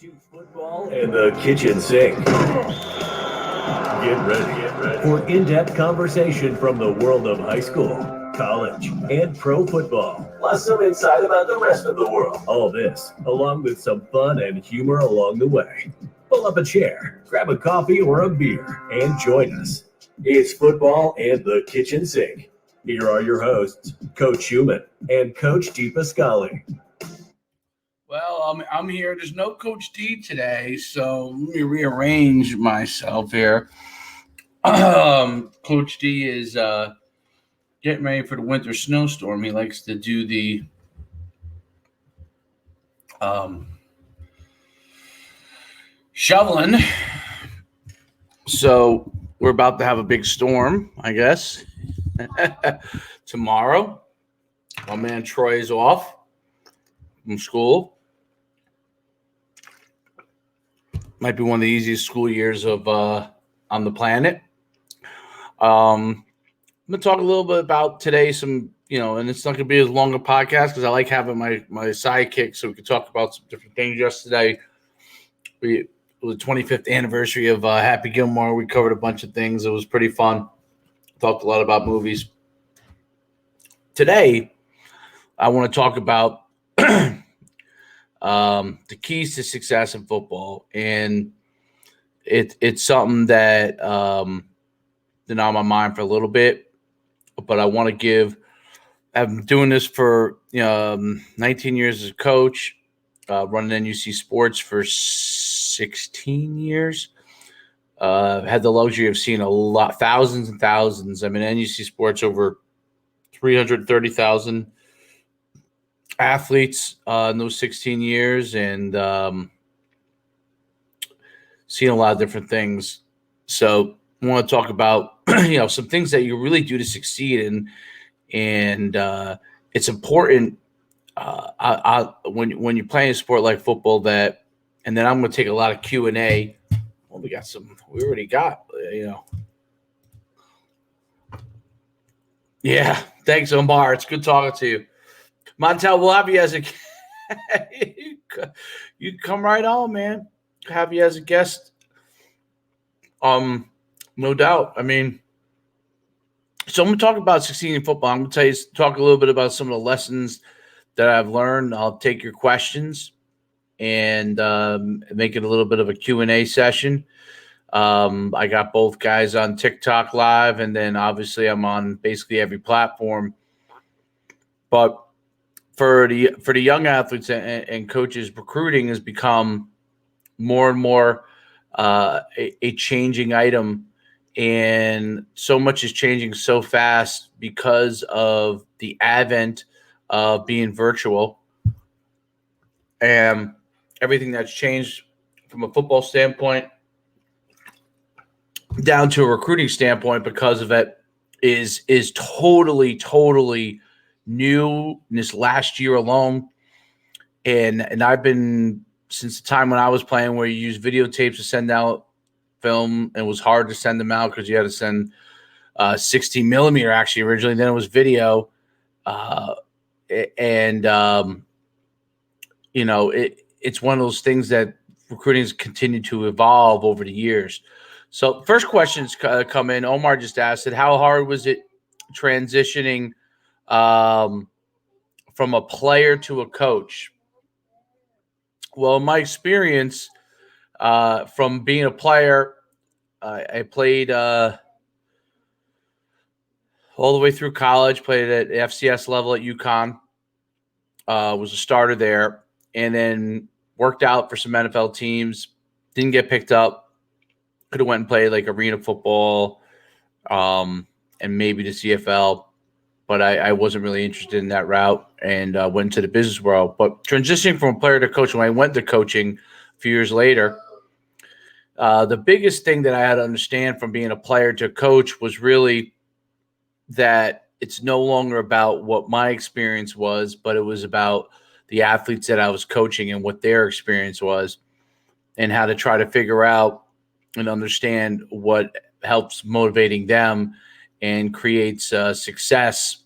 To football and the kitchen sink. Get ready for in-depth conversation from the world of high school, college, and pro football. Plus some insight about the rest of the world. All this, along with some fun and humor along the way. Pull up a chair, grab a coffee or a beer, and join us. It's football and the kitchen sink. Here are your hosts, Coach Schuman and Coach D. Pascali. Well, I'm here. There's no Coach D today, so let me rearrange myself here. Coach D is getting ready for the winter snowstorm. He likes to do the shoveling. So we're about to have a big storm, I guess, tomorrow. My man Troy is off from school. Might be one of the easiest school years of on the planet. I'm going to talk a little bit about today, and it's not going to be as long a podcast because I like having my sidekick so we can talk about some different things. Yesterday, it was the 25th anniversary of Happy Gilmore. We covered a bunch of things. It was pretty fun. Talked a lot about movies. Today, I want to talk about the keys to success in football, and it's something that been on my mind for a little bit, but I want to give. I've been doing this for 19 years as a coach, running NUC Sports for 16 years. Had the luxury of seeing thousands and thousands. I mean, NUC Sports over 330,000 athletes in those 16 years, and seen a lot of different things. So I want to talk about some things that you really do to succeed, and it's important when you're playing a sport like football that. And then I'm going to take a lot of Q&A. Well, we already got. Yeah, thanks, Omar. It's good talking to you. Montel, we'll have you as a you come right on, man. Have you as a guest. No doubt. I mean, so I'm going to talk about succeeding in football. I'm going to talk a little bit about some of the lessons that I've learned. I'll take your questions and make it a little bit of a Q&A session. I got both guys on TikTok live, and then obviously I'm on basically every platform. But for the young athletes and coaches, recruiting has become more and more a changing item, and so much is changing so fast because of the advent of being virtual and everything that's changed from a football standpoint down to a recruiting standpoint because of it is totally new in this last year alone. And I've been since the time when I was playing where you used videotapes to send out film, and it was hard to send them out because you had to send 16 millimeter actually originally. Then it was video. It's one of those things that recruiting has continued to evolve over the years. So first questions come in. Omar just asked it. How hard was it transitioning from a player to a coach? Well, in my experience, from being a player, I played all the way through college, played at FCS level at UConn, was a starter there, and then worked out for some NFL teams, didn't get picked up, could have went and played like arena football and maybe the CFL. But I wasn't really interested in that route and went into the business world. But transitioning from a player to coach, when I went to coaching a few years later, the biggest thing that I had to understand from being a player to coach was really that it's no longer about what my experience was, but it was about the athletes that I was coaching and what their experience was and how to try to figure out and understand what helps motivating them and creates success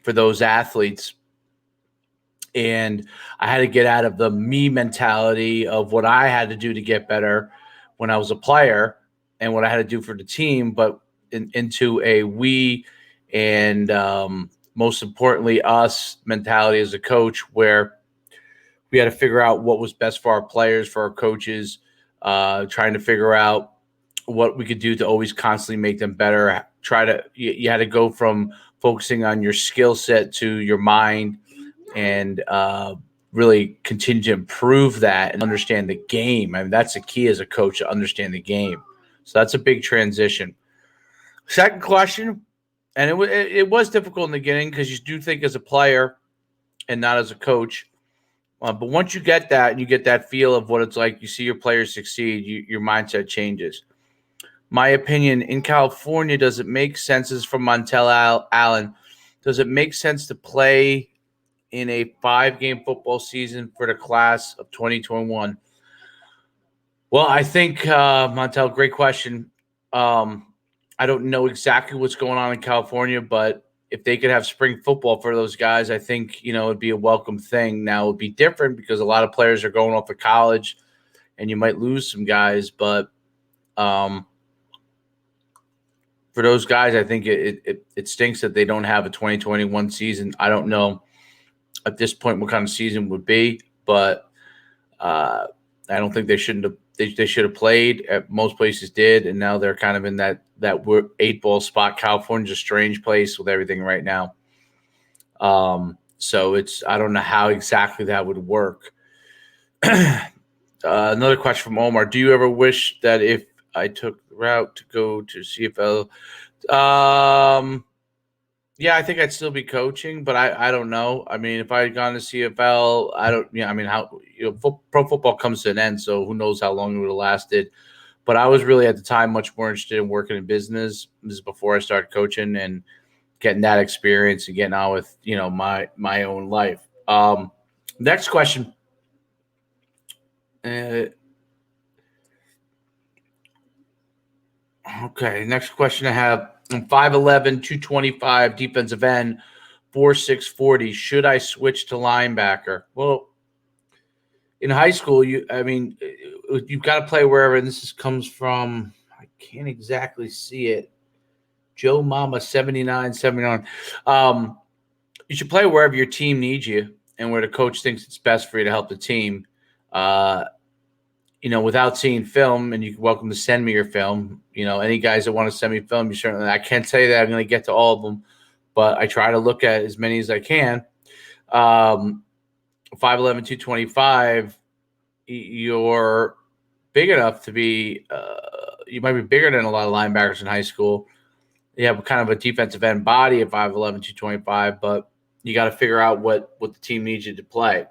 for those athletes. And I had to get out of the me mentality of what I had to do to get better when I was a player and what I had to do for the team, but into a we and most importantly us mentality as a coach, where we had to figure out what was best for our players, for our coaches, trying to figure out what we could do to always constantly make them better. You had to go from focusing on your skill set to your mind, and really continue to improve that and understand the game. I mean, that's the key as a coach, to understand the game. So that's a big transition. Second question, and it was difficult in the beginning because you do think as a player and not as a coach. But once you get that and you get that feel of what it's like, you see your players succeed, your mindset changes. My opinion, in California, does it make sense, this is from Montel Allen, does it make sense to play in a 5-game football season for the class of 2021? Well, I think, Montel, great question. I don't know exactly what's going on in California, but if they could have spring football for those guys, I think, it'd be a welcome thing. Now, it would be different because a lot of players are going off to college and you might lose some guys, but for those guys, I think it stinks that they don't have a 2021 season. I don't know at this point what kind of season would be, but I don't think they shouldn't have. They should have played. Most places did, and now they're kind of in that 8-ball spot. California's a strange place with everything right now. So I don't know how exactly that would work. Another question from Omar: do you ever wish that if I took the route to go to CFL? Yeah, I think I'd still be coaching, but I don't know. I mean, if I had gone to CFL, I don't. I mean, how pro football comes to an end, so who knows how long it would have lasted. But I was really at the time much more interested in working in business. This is before I started coaching and getting that experience and getting on with my own life. Next question. Okay, next question I have. I'm 5'11", 225, defensive end, 4'6", 40. Should I switch to linebacker? Well, in high school, you've got to play wherever, and comes from, I can't exactly see it, Joe Mama 79. You should play wherever your team needs you and where the coach thinks it's best for you to help the team. Without seeing film, and you're welcome to send me your film. Any guys that want to send me film, I can't say that I'm going to get to all of them, but I try to look at as many as I can. 5'11", 225, you're big enough to be, you might be bigger than a lot of linebackers in high school. You have kind of a defensive end body at 5'11", 225, but you got to figure out what the team needs you to play.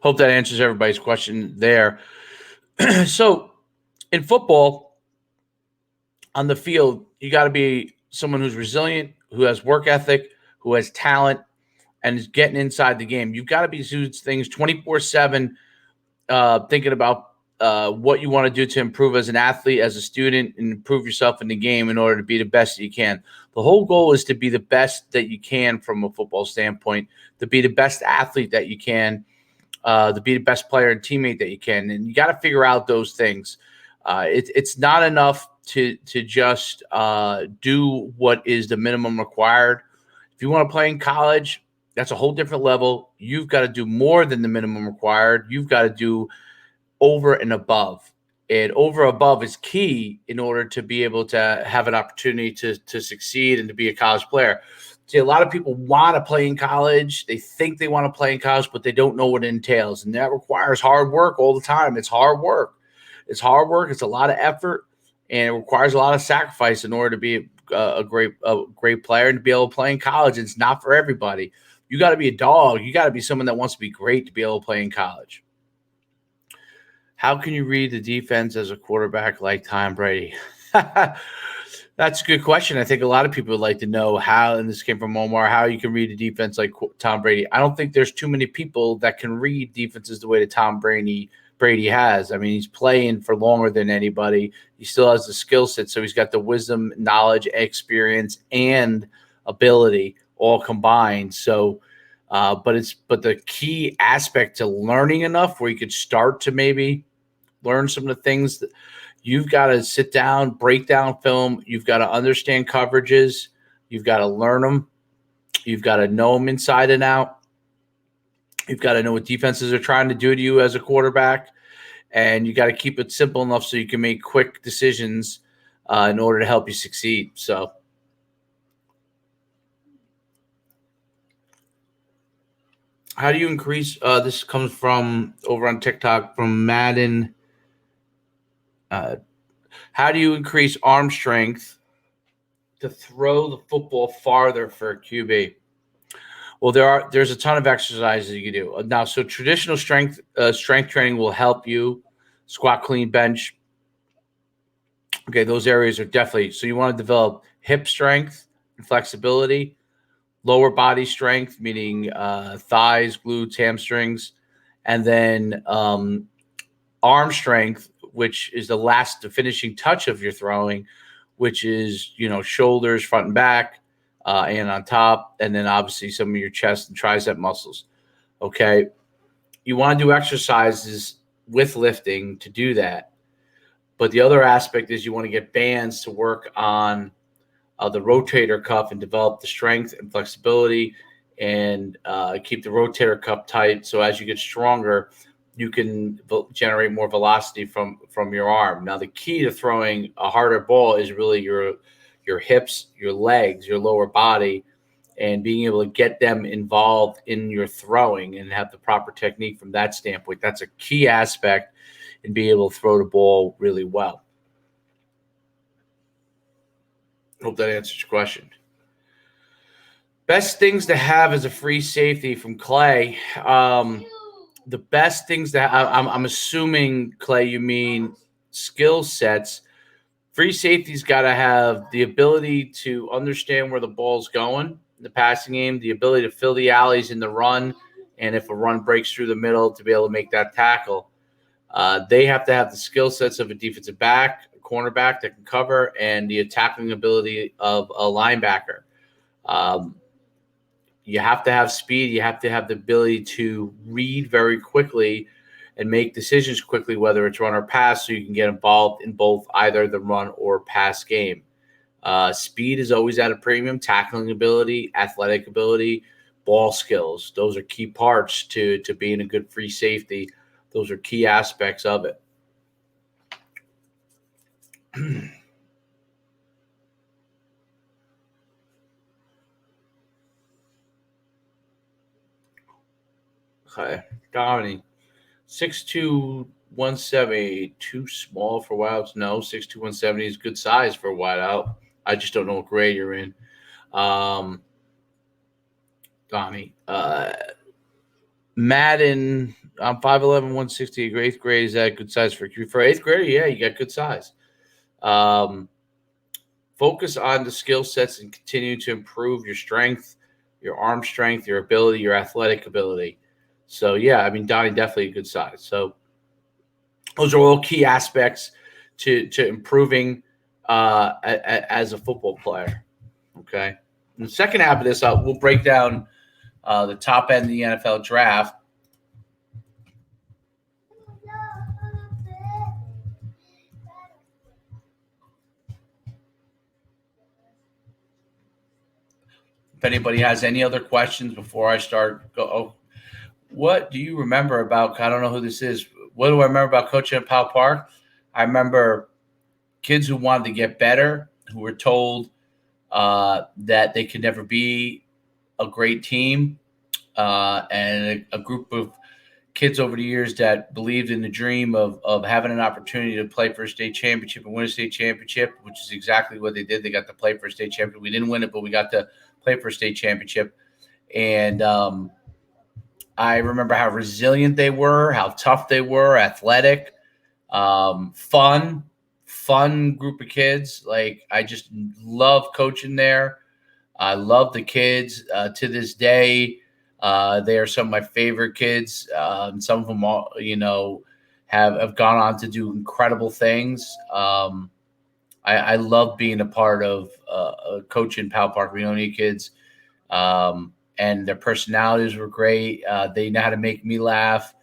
Hope that answers everybody's question there. So in football, on the field, you got to be someone who's resilient, who has work ethic, who has talent, and is getting inside the game. You've got to be doing things 24/7, thinking about what you want to do to improve as an athlete, as a student, and improve yourself in the game in order to be the best that you can. The whole goal is to be the best that you can from a football standpoint, to be the best athlete that you can, to be the best player and teammate that you can. And you got to figure out those things. It's not enough to just do what is the minimum required. If you want to play in college, that's a whole different level. You've got to do more than the minimum required. You've got to do over and above. And over above is key in order to be able to have an opportunity to succeed and to be a college player. See, a lot of people want to play in college. They think they want to play in college, but they don't know what it entails. And that requires hard work all the time. It's hard work. It's hard work. It's a lot of effort, and it requires a lot of sacrifice in order to be a great player and to be able to play in college. It's not for everybody. You got to be a dog. You got to be someone that wants to be great to be able to play in college. How can you read the defense as a quarterback like Tom Brady? That's a good question. I think a lot of people would like to know how, and this came from Omar, how you can read a defense like Tom Brady. I don't think there's too many people that can read defenses the way that Tom Brady Brady has. I mean, he's playing for longer than anybody. He still has the skill set, so he's got the wisdom, knowledge, experience, and ability all combined. So, but the key aspect to learning enough where you could start to maybe learn some of the things that you've got to sit down, break down film. You've got to understand coverages. You've got to learn them. You've got to know them inside and out. You've got to know what defenses are trying to do to you as a quarterback. And you got to keep it simple enough so you can make quick decisions in order to help you succeed. So, how do you increase? This comes from over on TikTok from Madden. How do you increase arm strength to throw the football farther for a QB? Well, there's a ton of exercises you can do now. So traditional strength training will help you squat, clean, bench. Okay, those areas are definitely. So you want to develop hip strength and flexibility, lower body strength, meaning thighs, glutes, hamstrings, and then arm strength, which is the finishing touch of your throwing, which is, shoulders, front and back, and on top, and then obviously some of your chest and tricep muscles. Okay. You want to do exercises with lifting to do that. But the other aspect is you want to get bands to work on the rotator cuff and develop the strength and flexibility and keep the rotator cuff tight. So as you get stronger, you can generate more velocity from your arm. Now, the key to throwing a harder ball is really your hips, your legs, your lower body, and being able to get them involved in your throwing and have the proper technique from that standpoint. That's a key aspect in being able to throw the ball really well. Hope that answers your question. Best things to have as a free safety from Clay. The best things that I'm assuming, Clay, you mean skill sets. Free safety's got to have the ability to understand where the ball's going in the passing game, the ability to fill the alleys in the run, and if a run breaks through the middle, to be able to make that tackle. They have to have the skill sets of a defensive back, a cornerback that can cover, and the tackling ability of a linebacker. You have to have speed. You have to have the ability to read very quickly and make decisions quickly, whether it's run or pass, so you can get involved in both either the run or pass game. Speed is always at a premium. Tackling ability, athletic ability, ball skills. Those are key parts to being a good free safety. Those are key aspects of it. Okay, Dominic, 6'2", 170, too small for wideouts? No, 6'2", 170 is good size for a wideout. I just don't know what grade you're in. Donnie, Madden, I'm 5'11", 160, 8th grade. Is that good size for 8th grader? Yeah, you got good size. Focus on the skill sets and continue to improve your strength, your arm strength, your ability, your athletic ability. So, yeah, I mean, Donnie, definitely a good size. So those are all key aspects to improving as a football player, okay? In the second half of this, we'll break down the top end of the NFL draft. If anybody has any other questions before I start, what do you remember about – I don't know who this is. What do I remember about coaching at Powell Park? I remember kids who wanted to get better, who were told that they could never be a great team, and a group of kids over the years that believed in the dream of having an opportunity to play for a state championship and win a state championship, which is exactly what they did. They got to play for a state championship. We didn't win it, but we got to play for a state championship. And I remember how resilient they were, how tough they were, athletic, fun group of kids. Like, I just love coaching there. I love the kids to this day. They are some of my favorite kids. Some of them, have gone on to do incredible things. I love being a part of a coach in Powell Park Leonia kids, and their personalities were great. They know how to make me laugh,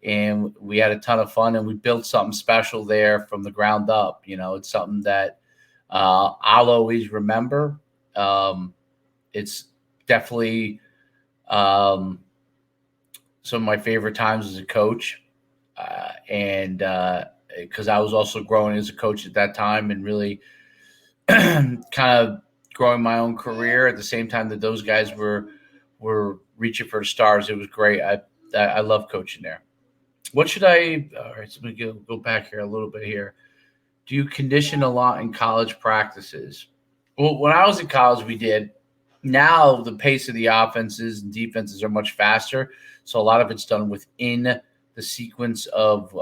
and we had a ton of fun, and we built something special there from the ground up. It's something that I'll always remember. It's definitely some of my favorite times as a coach, and because I was also growing as a coach at that time and really kind of growing my own career at the same time that those guys were reaching for the stars. It was great. I love coaching there. What should I? All right, so let me go back here a little bit here. Do you condition a lot in college practices? Well, when I was in college, we did. Now the pace of the offenses and defenses are much faster, so a lot of it's done within the sequence of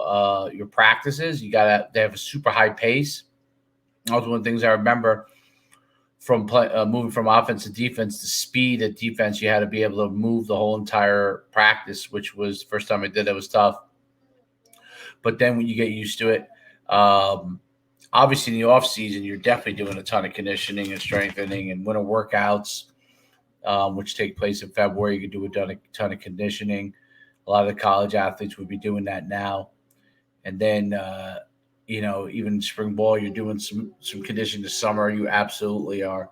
your practices. They have a super high pace. That was one of the things I remember from moving from offense to defense. The speed at defense, you had to be able to move the whole entire practice, which was the first time I did. That was tough. But then when you get used to it, obviously in the off season, you're definitely doing a ton of conditioning and strengthening and winter workouts, which take place in February. You could do a ton of conditioning. A lot of the college athletes would be doing that now. And then, even spring ball, you're doing some conditioning this summer. You absolutely are.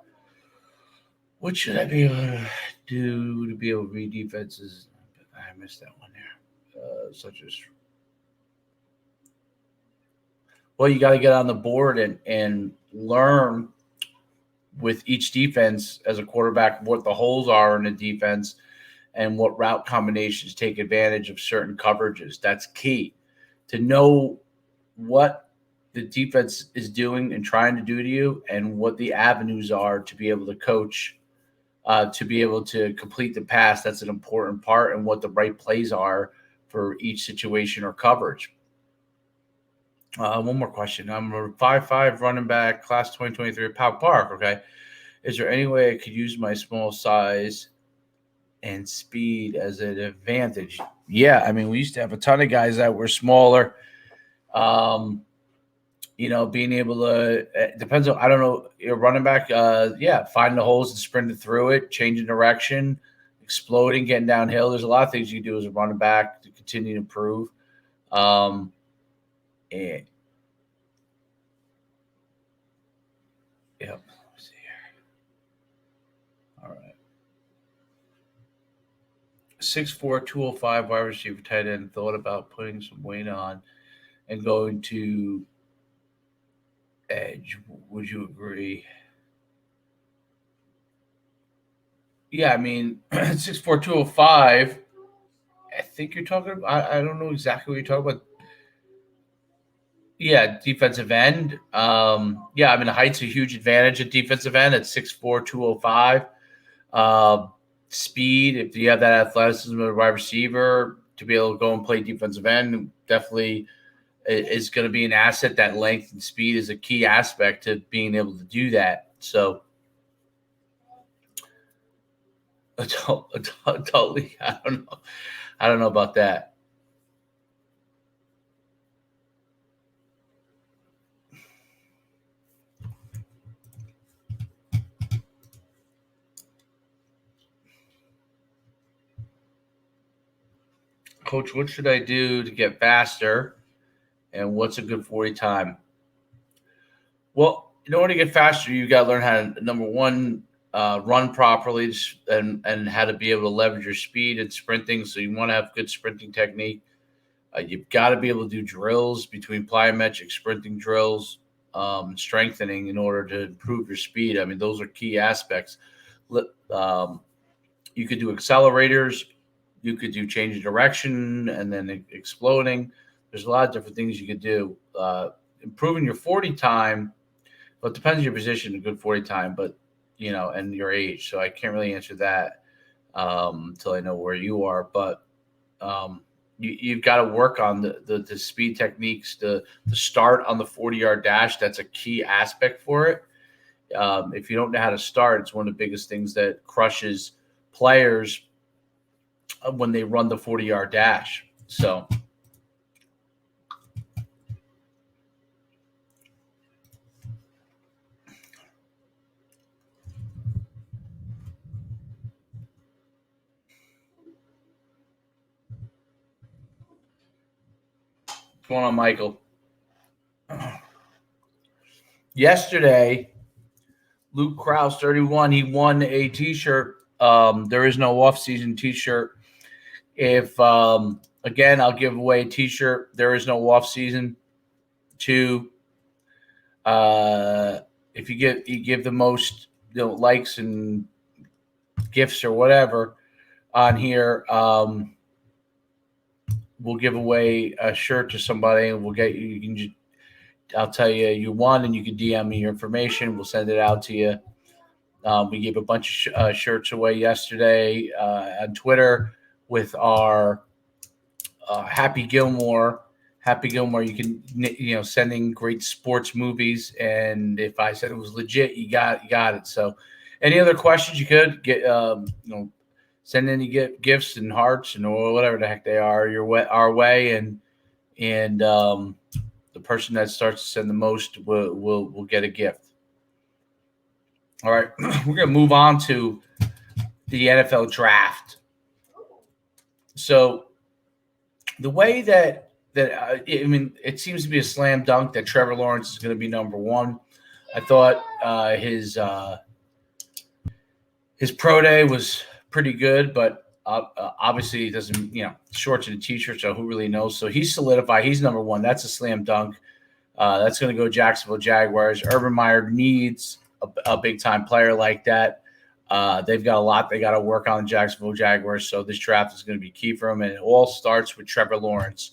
What should I be able to do to be able to read defenses? I missed that one there. Such as, well, you got to get on the board and learn with each defense as a quarterback what the holes are in the defense and what route combinations take advantage of certain coverages. That's key. To know what the defense is doing and trying to do to you and what the avenues are to be able to coach, to be able to complete the pass. That's an important part, and what the right plays are for each situation or coverage. One more question. I'm a 5'5" running back, class 2023 at Powell Park. Okay. Is there any way I could use my small size and speed as an advantage? Yeah. I mean, we used to have a ton of guys that were smaller. Being able to, it depends on, I don't know, your running back, find the holes and sprinting through it, changing direction, exploding, getting downhill. There's a lot of things you can do as a running back to continue to improve. And yep. Let's see here. All right. 6'4", 205 wide receiver tight end. Thought about putting some weight on and going to edge. Would you agree? Yeah, I mean, 6'4", 205. I think you're talking about, I don't know exactly what you're talking about. Yeah, defensive end. I mean, the height's a huge advantage at defensive end at 6'4", 205. Speed, if you have that athleticism of a wide receiver to be able to go and play defensive end, definitely is going to be an asset. That length and speed is a key aspect to being able to do that. So, totally, I don't know. I don't know about that. Coach, what should I do to get faster? And what's a good 40 time? Well, in order to get faster, you got to learn how to, number one, run properly and how to be able to leverage your speed and sprinting. So you want to have good sprinting technique. You've got to be able to do drills between plyometric sprinting drills, strengthening in order to improve your speed. I mean, those are key aspects. You could do accelerators. You could do change of direction and then exploding. There's a lot of different things you could do. Improving your 40 time, but it depends on your position, a good 40 time, but, and your age. So I can't really answer that until I know where you are. But you've got to work on the speed techniques, the start on the 40-yard dash. That's a key aspect for it. If you don't know how to start, it's one of the biggest things that crushes players when they run the 40-yard dash. So What's going on, Michael? Yesterday, Luke Krause, 31, he won a T-shirt. There is no off-season T-shirt. If again, I'll give away a T-shirt. There is no off-season. 2, if you give the most likes and gifts or whatever on here, we'll give away a shirt to somebody, and we'll get you. You can just, I'll tell you you won, and you can DM me your information. We'll send it out to you. We gave a bunch of shirts away yesterday on Twitter with our Happy Gilmore. Happy Gilmore, you can sending great sports movies, and if I said it was legit, you got it. So, any other questions you could get, send any gifts and hearts and or whatever the heck they are our way, and the person that starts to send the most will get a gift. All right, we're gonna move on to the NFL draft. So, the way that it seems to be a slam dunk that Trevor Lawrence is going to be number 1. I thought his pro day was pretty good, but obviously he doesn't, shorts and a t-shirt, so who really knows? So he's solidified. He's number 1. That's a slam dunk. That's going to go Jacksonville Jaguars. Urban Meyer needs a big-time player like that. They've got a lot they got to work on, the Jacksonville Jaguars, so this draft is going to be key for them, and it all starts with Trevor Lawrence.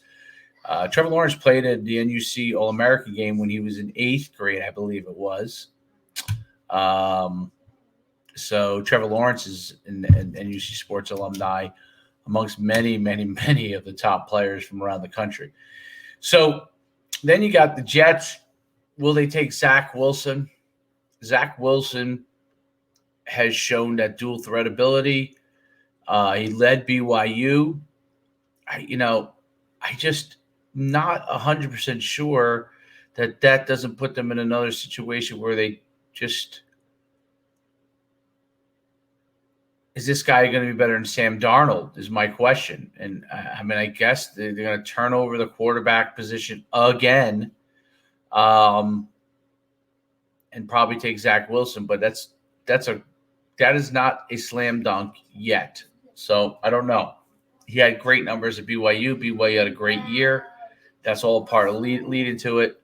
Trevor Lawrence played at the NUC All-American game when he was in 8th grade, I believe it was. So Trevor Lawrence is an NUC Sports alumni amongst many, many, many of the top players from around the country. So then you got the Jets. Will they take Zach Wilson? Zach Wilson has shown that dual threat ability. He led BYU. I just not 100% sure that doesn't put them in another situation where they just – is this guy going to be better than Sam Darnold is my question. And, I guess they're going to turn over the quarterback position again and probably take Zach Wilson, but that is not a slam dunk yet. So I don't know. He had great numbers at BYU. BYU had a great year. That's all part of leading to it.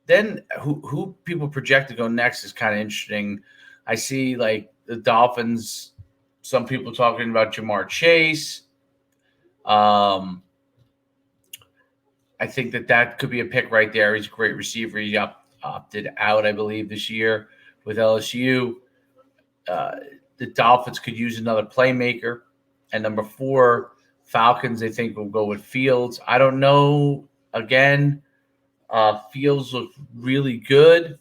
Then who people project to go next is kind of interesting. I see like the Dolphins, some people talking about Jamar Chase. I think that could be a pick right there. He's a great receiver. He opted out, I believe, this year with LSU. The Dolphins could use another playmaker. And number 4, Falcons, I think, will go with Fields. I don't know. Again, Fields looked really good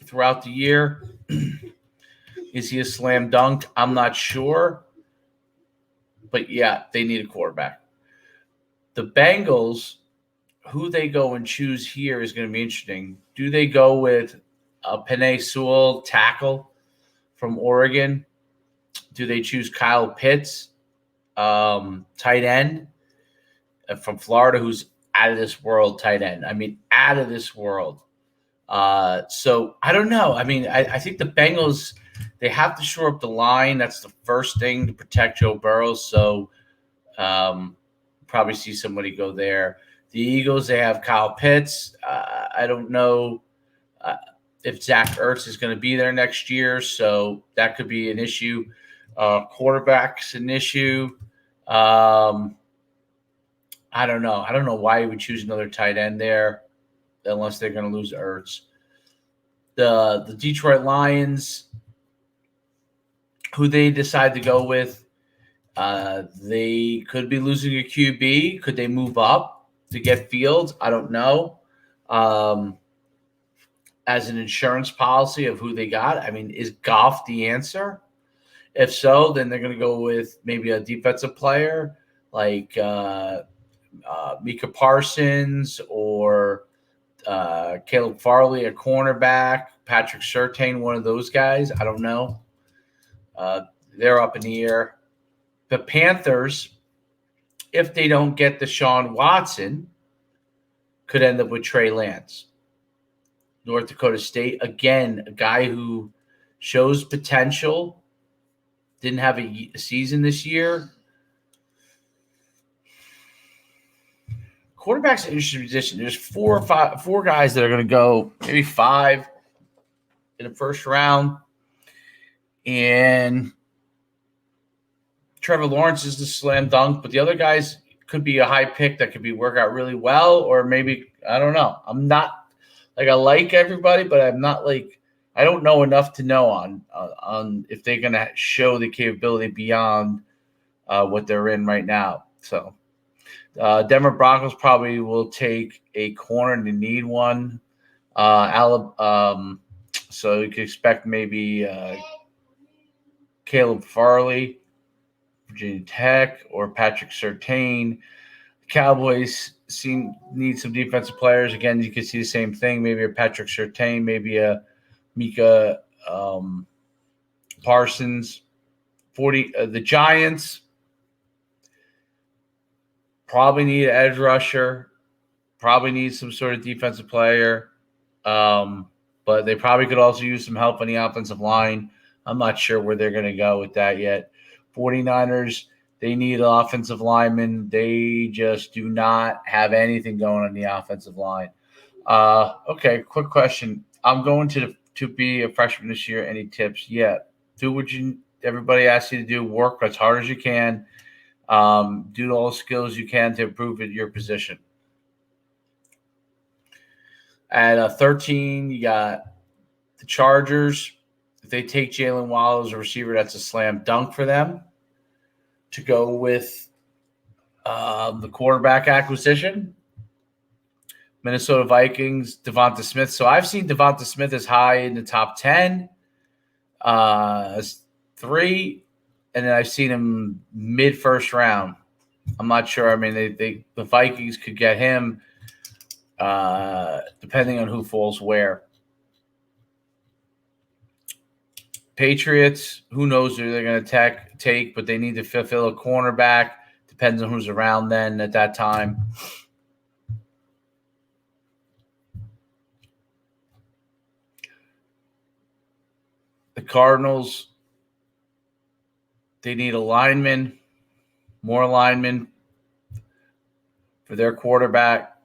throughout the year. Is he a slam dunk? I'm not sure. But, yeah, they need a quarterback. The Bengals, who they go and choose here is going to be interesting. Do they go with a Penei Sewell tackle from Oregon? Do they choose Kyle Pitts, tight end from Florida, who's out of this world tight end? Out of this world. So I don't know. I think the Bengals, they have to shore up the line. That's the first thing to protect Joe Burrow. So probably see somebody go there. The Eagles, they have Kyle Pitts. I don't know if Zach Ertz is going to be there next year, so that could be an issue. Quarterback's an issue. I don't know. I don't know why you would choose another tight end there unless they're going to lose Ertz. The Detroit Lions, who they decide to go with, they could be losing a QB. Could they move up to get Fields? I don't know. As an insurance policy of who they got, is Goff the answer? If so, then they're going to go with maybe a defensive player like Micah Parsons or Caleb Farley, a cornerback, Patrick Surtain, one of those guys. I don't know. They're up in the air. The Panthers, if they don't get Deshaun Watson, could end up with Trey Lance. North Dakota State, again, a guy who shows potential, didn't have a season this year. Quarterback's an interesting position. There's four guys that are going to go, maybe 5 in the first round. And Trevor Lawrence is the slam dunk, but the other guys could be a high pick that could work out really well, or maybe, I don't know. I'm not like, I like everybody, but I'm not like, I don't know enough to know on if they're going to show the capability beyond what they're in right now. So Denver Broncos probably will take a corner and they need one. So you could expect maybe Caleb Farley, Virginia Tech, or Patrick Surtain. The Cowboys need some defensive players. Again, you could see the same thing. Maybe a Patrick Surtain, maybe a Mika Parsons. The Giants probably need an edge rusher. Probably need some sort of defensive player. But they probably could also use some help on the offensive line. I'm not sure where they're going to go with that yet. 49ers, they need an offensive lineman. They just do not have anything going on the offensive line. Okay, quick question. I'm going to be a freshman this year. Any tips? Yeah. Do what everybody asks you to do. Work as hard as you can. Do all the skills you can to improve at your position. At 13, you got the Chargers. If they take Jalen Waddle as a receiver, that's a slam dunk for them to go with the quarterback acquisition. Minnesota Vikings, Devonta Smith. So I've seen Devonta Smith as high in the top 10, as 3, and then I've seen him mid-first round. I'm not sure. I mean, the Vikings could get him depending on who falls where. Patriots, who knows who they're going to take, but they need to fulfill a cornerback. Depends on who's around then at that time. The Cardinals, they need a lineman, more linemen for their quarterback.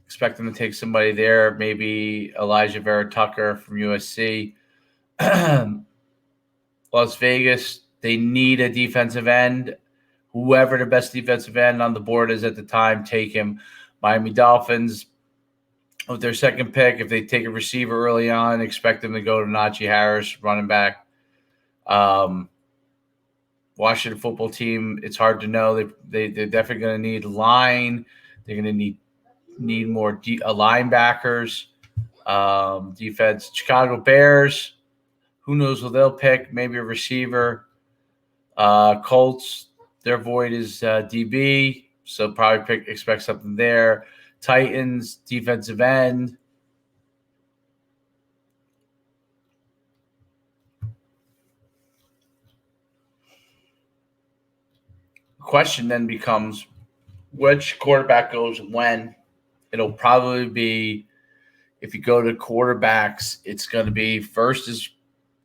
Expect them to take somebody there, maybe Elijah Vera Tucker from USC. Las Vegas, they need a defensive end. Whoever the best defensive end on the board is at the time, take him. Miami Dolphins, with their second pick, if they take a receiver early on, expect them to go to Najee Harris, running back. Washington football team, it's hard to know. They're definitely going to need line. They're going to need more linebackers, defense. Chicago Bears, who knows who they'll pick? Maybe a receiver. Colts, their void is DB, so probably expect something there. Titans, defensive end. The question then becomes, which quarterback goes when? It'll probably be, if you go to quarterbacks, it's going to be first is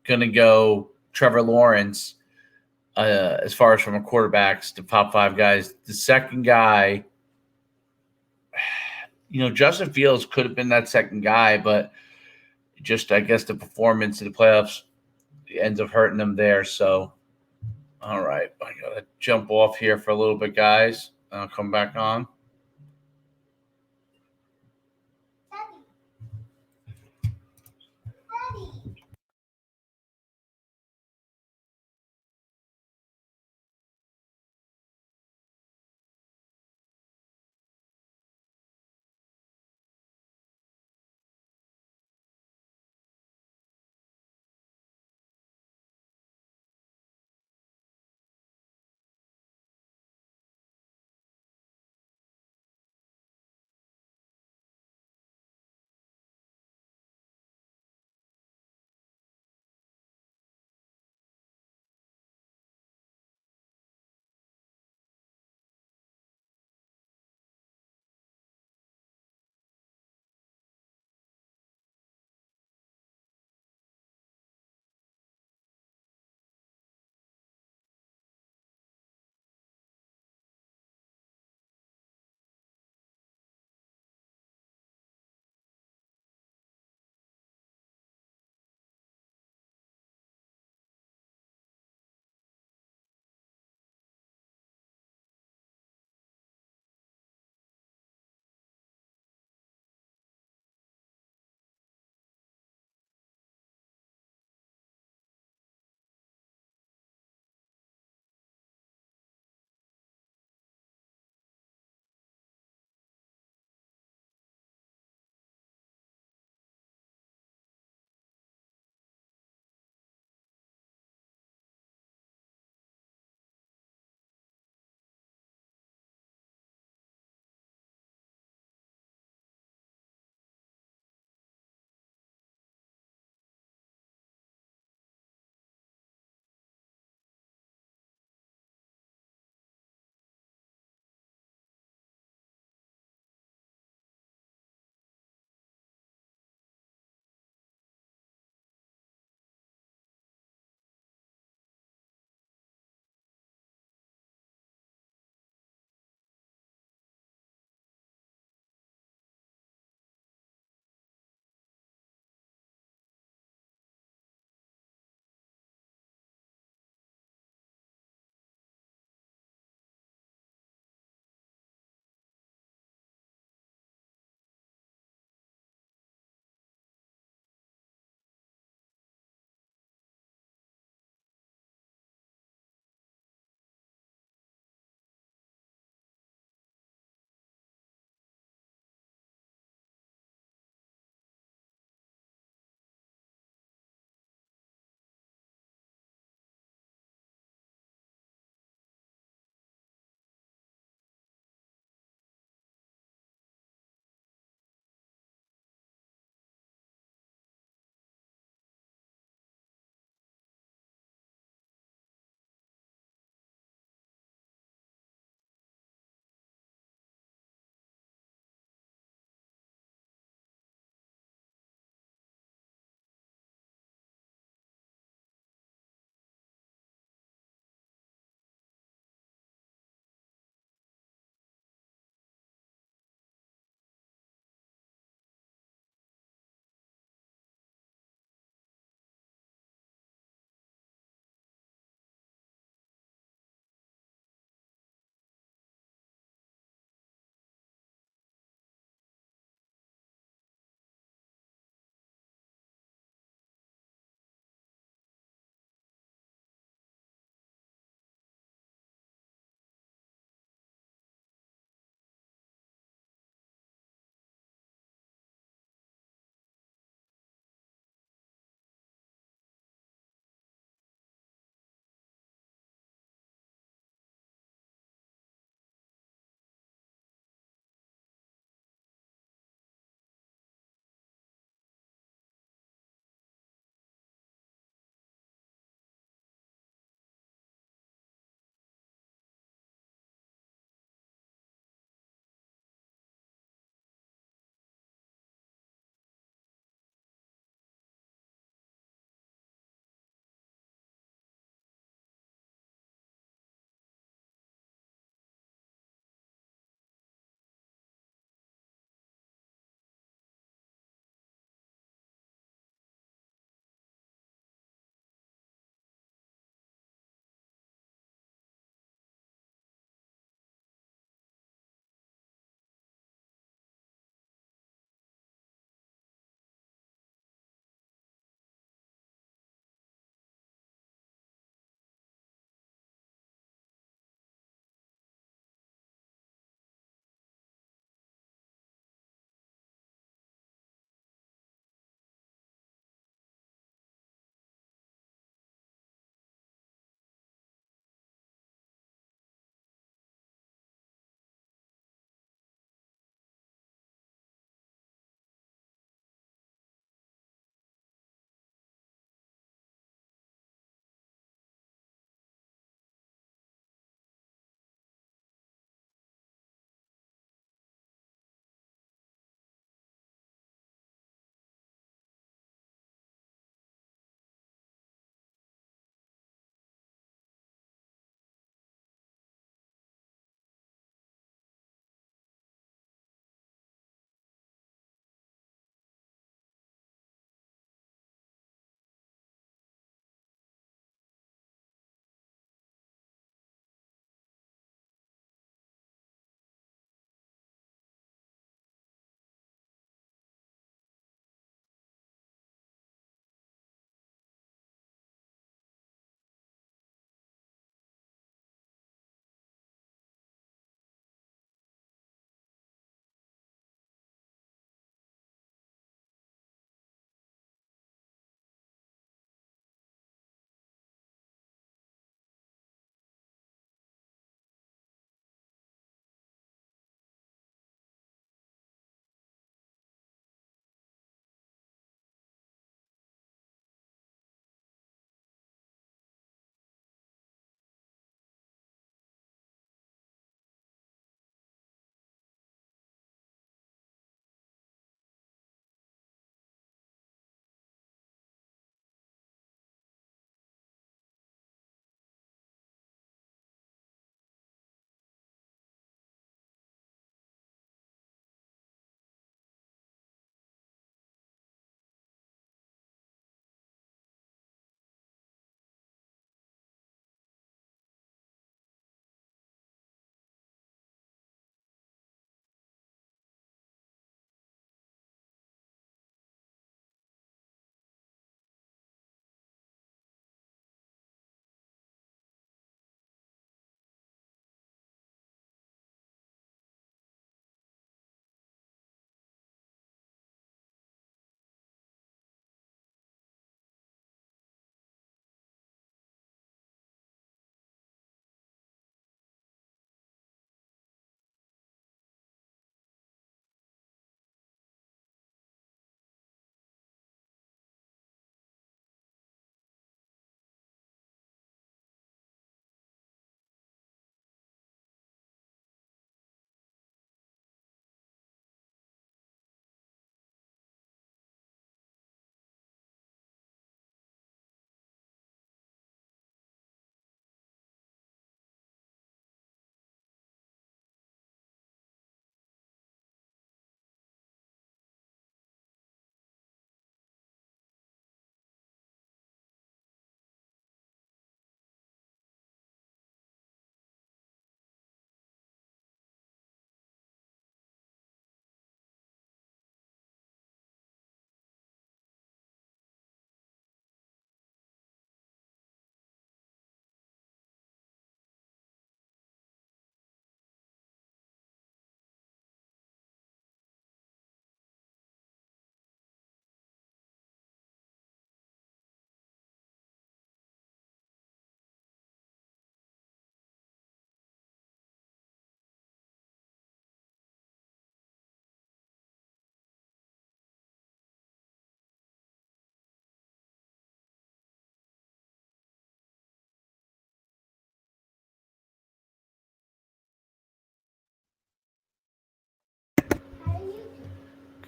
going to go Trevor Lawrence, as far as from a quarterbacks, the top 5 guys. The second guy, Justin Fields could have been that second guy, but just, I guess, the performance in the playoffs ends up hurting them there. So, all right, I got to jump off here for a little bit, guys. I'll come back on.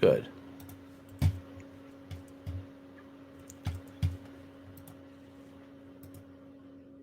Good.